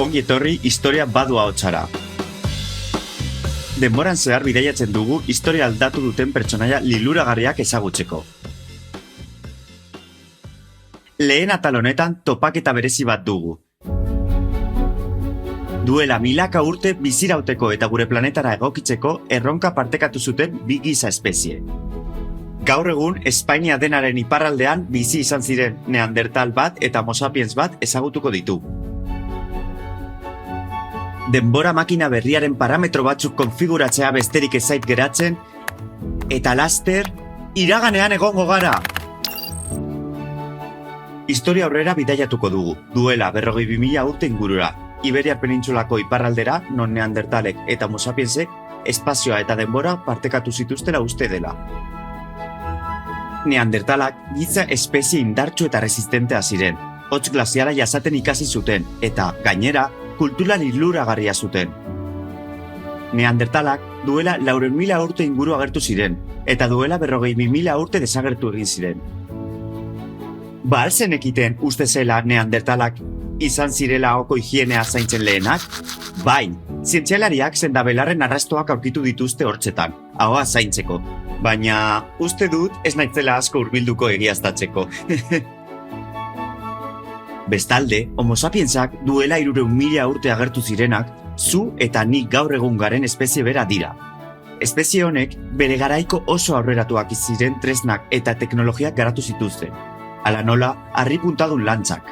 Ongi etorri historia badu ahotsara. Denboran zehar bidaiatzen dugu historia aldatu duten pertsonaia liluragarriak ezagutzeko. Lehen atal honetan topaketa berezi bat dugu. Duela milaka urte bizirauteko eta gure planetara egokitzeko erronka partekatu zuten bi giza espezie. Gaur egun, Espainia denaren iparraldean bizi izan ziren Neandertal bat eta Homo sapiens bat ezagutuko ditu. Denbora makina berriaren parametro batzuk konfiguratzea besterik ez zait geratzen, eta laster, iraganean egongo gara! Historia aurrera bidaiatuko dugu, duela 42.000 urte ingurura, Iberiar penintsulako iparraldera, non Neandertalek eta Homo sapiensek espazioa eta denbora partekatu zituztela uste dela. Neandertalak giza espezie indartsu eta resistentea ziren, hotz glaziala jasaten ikasi zuten, eta, gainera, kultura liluragarria zuten. Neandertalak duela 400.000 urte inguru agertu ziren, eta duela 42.000 urte desagertu egin ziren. Ba alzen ekiten uste zela Neandertalak izan zirela oko higienea zaintzen lehenak? Bai, zientzialariak sendabelarren arrastoak aurkitu dituzte hortzetan, ahoa zaintzeko. Baina uste dut ez naitzela asko hurbilduko egiaztatzeko. Bestalde, Homo sapiensak duela 300.000 urte agertu zirenak, zu eta nik gaur egun garen espezie bera dira. Espezie honek bere garaiko oso aurreratuak ziren tresnak eta teknologiak garatu zituzten. Hala nola, harri puntadun lantzak.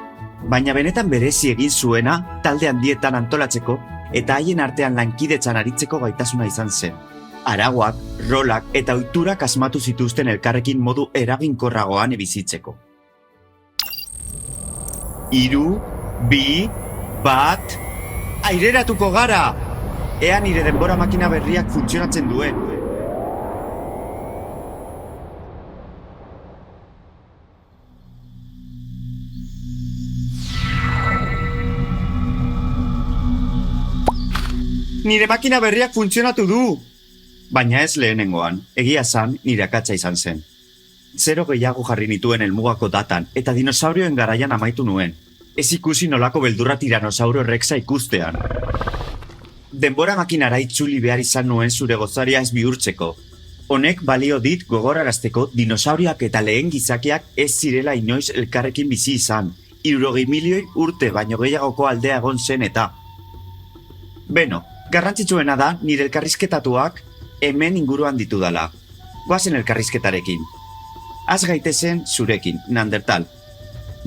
Baina benetan berezi egin zuena talde handietan antolatzeko eta haien artean lankidetzan aritzeko gaitasuna izan zen. Aragoak, rolak eta ohiturak asmatu zituzten elkarrekin modu eraginkorragoan bizitzeko. 3, 2, 1, aireratuko gara! Ea nire denbora makina berriak funtzionatzen duen. Nire makina berriak funtzionatu du! Baina ez lehenengoan, egia zan nire akatsa izan zen. 0 gehiago jarri nituen helmugako datan eta dinosaurioen garaian amaitu nuen. Ez ikusi nolako beldurra Tiranosauro Rexa ikustean. Denbora makinara itzuli behar izan nuen zure gozaria ez bihurtzeko. Honek balio dit gogorarazteko dinosauriak eta lehen gizakiak ez zirela inoiz elkarrekin bizi izan. 300.000 urte baino gehiagoko aldea egon zen eta. Beno, garrantzitsuena da nire elkarrizketatuak hemen inguruan ditudala. Goazen elkarrizketarekin. Az gaitezen zurekin, Neandertal.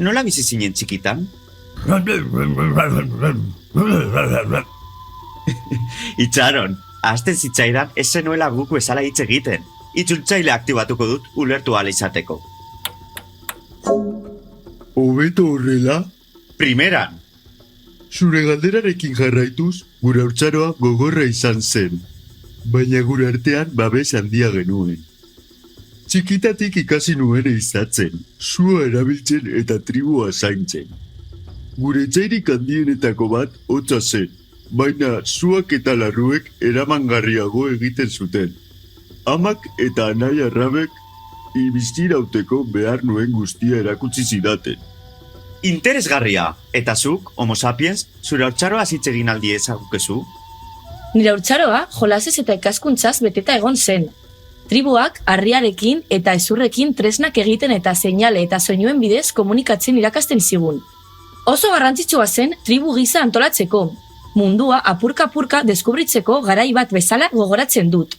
Nola bizi zinen txikitan? Itxaron, ahazten zitzaidan ez zenuela guk bezala hitz egiten. Itzultzaile aktibatuko dut ulertu ahal izateko. Hobeto horrela? Primeran! Zure galderarekin jarraituz, gure haurtzaroa gogorra izan zen. Baina gure artean babes handia genuen. Txikitatik ikasi nuen izatzen, sua erabiltzen eta tribua zaintzen. Gure etxairik handienetako bat hotza zen, baina zuak eta larruek eramangarriago egiten zuten. Amak eta anai arrabek ibiztirauteko behar nuen guztia erakutsi zidaten. Interesgarria! Eta zuk, Homo sapiens, zure haurtzaroa hitz egin aldi ezagukezu? Nire haurtzaroa jolasez eta ikaskuntzaz beteta egon zen. Tribuak harriarekin eta hezurrekin tresnak egiten eta seinale eta soinuen bidez komunikatzen irakasten zigun. Oso garrantzitsua zen tribu gisa antolatzeko. Mundua apurka-apurka deskubritzeko garai bat bezala gogoratzen dut.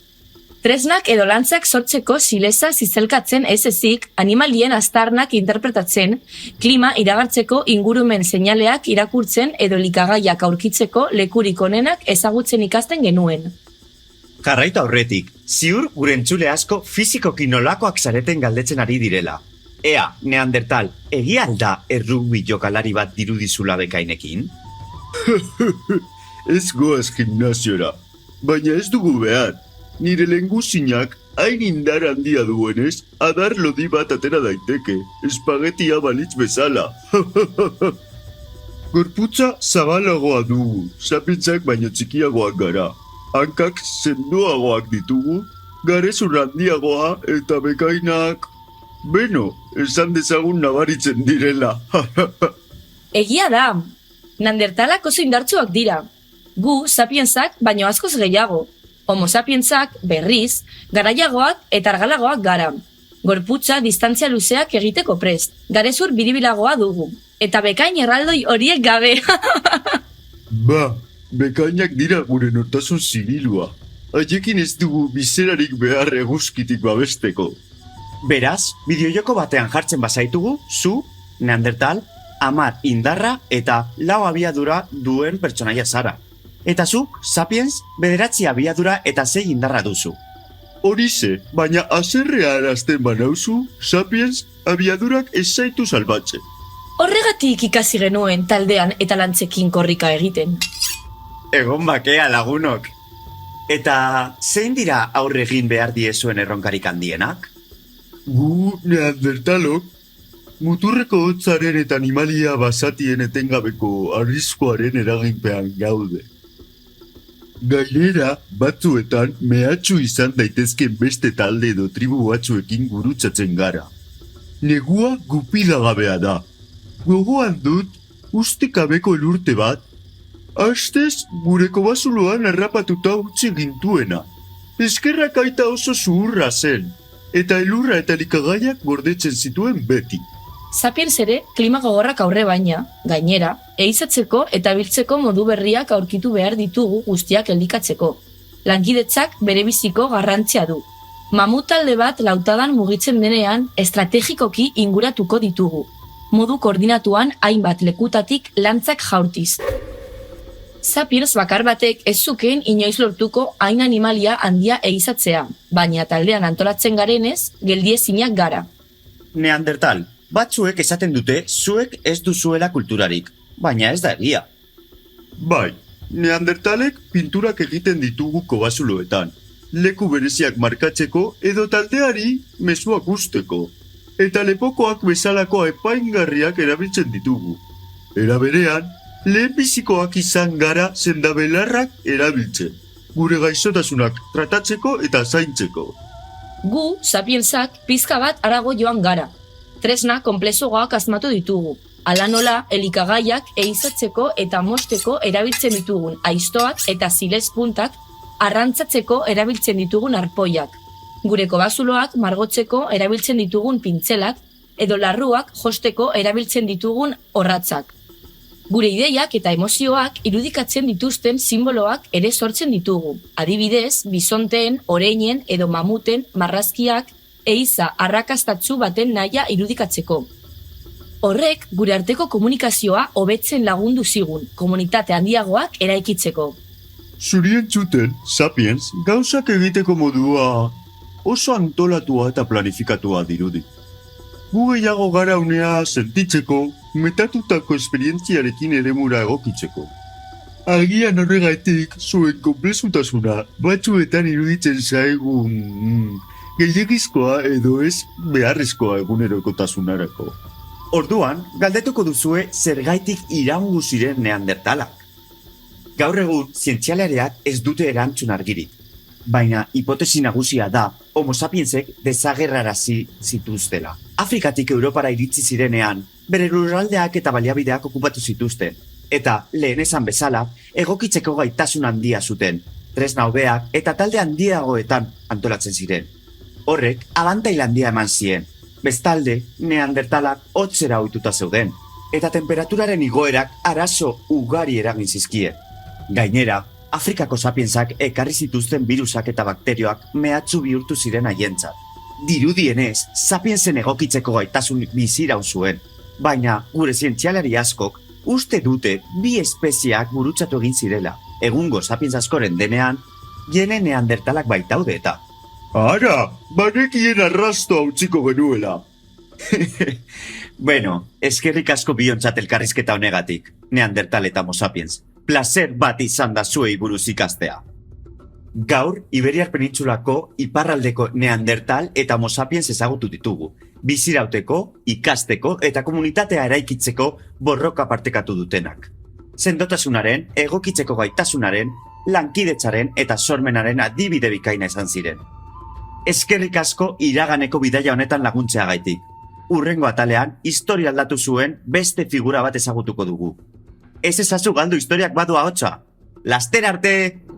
Tresnak edo lantzak sortzeko sileza zizelkatzen ez ezik, animalien aztarnak interpretatzen, klima iragartzeko ingurumen seinaleak irakurtzen edo elikagaiak aurkitzeko lekurik onenak ezagutzen ikasten genuen. Jarraitu aurretik, ziur gure entzule asko fizikoki nolakoak zareten galdetzen ari direla. Ea, Neandertal, egia alda errugbi jokalari bat dirudizula bekainekin? Ez goaz gimnasiora, baina ez dugu behar. Nire lenguzinak hain indar handia duenez, adar lodi bat atera daiteke, espagetia balitz bezala. Gorputza zabalagoa dugu, sapientzak baino txikiagoak gara. Hankak sendoagoak ditugu, garezur handiagoa eta bekainak... Beno, esan dezagun nabaritzen direla. Egia da! Neandertalak oso indartsuak dira. Gu, sapiensak, baino askoz gehiago. Homo sapiensak, berriz, garaiagoak eta argalagoak gara. Gorputza distantzia luzeak egiteko prest. Garezur biribilagoa dugu. Eta bekain erraldoi horiek gabe. Ba, bekainak dira gure nortasun zibilua. Haiekin ez dugu bizerarik behar eguzkitik babesteko. Beraz, bideojoko batean jartzen bazaitugu, zu, Neandertal, 10 indarra eta 4 abiadura duen pertsonaia zara. Eta zuk, Sapiens, 9 abiadura eta 6 indarra duzu. Horize, baina haserrea arazten banauzu, Sapiens abiadurak ez zaitu salbatzen. Horregatik ikasi genuen taldean eta lantzekin korrika egiten. Egon bakea lagunok. Eta zein dira aurre egin behar diezuen erronkarik handienak? Gu, Neandertalok, muturreko hotzaren eta animalia basatien etengabeko arriskuaren eraginpean gaude. Gainera, batzuetan mehatxu izan daitezken beste talde edo tribu batzuekin gurutzatzen gara. Negua gupidagabea da. Gogoan dut, ustekabeko elurte bat, hastez gure kobazuloan harrapatuta utzi gintuena. Eskerrak aita oso zuhurra zen, eta elurra eta likagaiak gordetzen zituen beti. Sapiens ere klima gogorrak aurre baina, gainera, ehizatzeko eta biltzeko modu berriak aurkitu behar ditugu guztiak elikatzeko. Lankidetzak berebiziko garrantzia du. Mamut talde bat lautadan mugitzen denean estrategikoki inguratuko ditugu. Modu koordinatuan hainbat lekutatik lantzak jaurtiz. Sapiens bakar batek ez zukeen inoiz lortuko hain animalia handia ehizatzea, baina taldean antolatzen garenez, geldiezinak gara. Neandertal, batzuek esaten dute zuek ez duzuela kulturarik, baina ez da egia. Bai, Neandertalek pinturak egiten ditugu kobazuloetan, leku bereziak markatzeko edo taldeari mezuak usteko, eta lepokoak bezalako apaingarriak erabiltzen ditugu. Era berean, lehenbizikoak izan gara sendabelarrak erabiltzen, gure gaixotasunak tratatzeko eta zaintzeko. Gu, sapiensak, pizka bat harago joan gara. Tresna konplexuagoak asmatu ditugu. Hala nola, elikagaiak ehizatzeko eta mosteko erabiltzen ditugun aiztoak eta zilez puntak arrantzatzeko erabiltzen ditugun arpoiak. Gure kobazuloak margotzeko erabiltzen ditugun pintzelak edo larruak josteko erabiltzen ditugun orratzak. Gure ideiak eta emozioak irudikatzen dituzten simboloak ere sortzen ditugu. Adibidez, bisonteen, oreinen edo mamuten marrazkiak ehiza arrakastatzu baten nahia irudikatzeko. Horrek gure arteko komunikazioa hobetzen lagundu zigun, komunitate handiagoak eraikitzeko. Zurien txuten, Sapiens, gauzak egiteko modua oso antolatua eta planifikatua dirudi. Gu gehiago gara unea sentitzeko, metatutako esperientziarekin eremura egokitzeko. Agian horregatik zuen konplexutasuna batzuetan iruditzen zaigun gehiagizkoa edo ez beharrezkoa egunerokotasunarako. Orduan, galdetuko duzue zergaitik iraungu ziren Neandertalak. Gaur egun, zientzialariak ez dute erantzun argirik. Baina hipotesi nagusia da, Homo sapiensek desagerrarazi zituztela. Afrikatik Europara iritsi zirenean, bere lurraldeak eta baliabideak okupatu zituzten. Eta, lehen esan bezala, egokitzeko gaitasun handia zuten, tresna hobeak eta talde handiagoetan antolatzen ziren. Horrek, abantail handia eman zien. Bestalde, Neandertalak hotzera ohituta zeuden, eta temperaturaren igoerak arazo ugari eragin zizkie. Gainera, Afrikako sapiensak ekarri zituzten virusak eta bakterioak mehatxu bihurtu ziren haientzat. Dirudienez, sapiensen egokitzeko gaitasun biziraun zuen, baina gure zientzialari askok uste dute bi espeziak gurutzatu egin zirela. Egungo sapiens askoren denean, jene Neandertalak baitaude eta. Ara, banekien arrasto hautziko genuela. Bueno, eskerrik asko biontzat elkarrizketa honegatik, Neandertal eta Homo sapiens. Placer bat izan da zuei buruz ikastea. Gaur, Iberiar penintsulako iparraldeko Neandertal eta Homo sapiens ezagutu ditugu. Bizirauteko, ikasteko eta komunitatea eraikitzeko borroka partekatu dutenak. Sendotasunaren, egokitzeko gaitasunaren, lankidetzaren eta sormenaren adibide bikaina izan ziren. Eskerrik asko iraganeko bidaia honetan laguntzeagaitik. Hurrengo atalean, historia aldatu zuen beste figura bat ezagutuko dugu. ez ezazu galdu historiak badu ahotsa. Laster arte!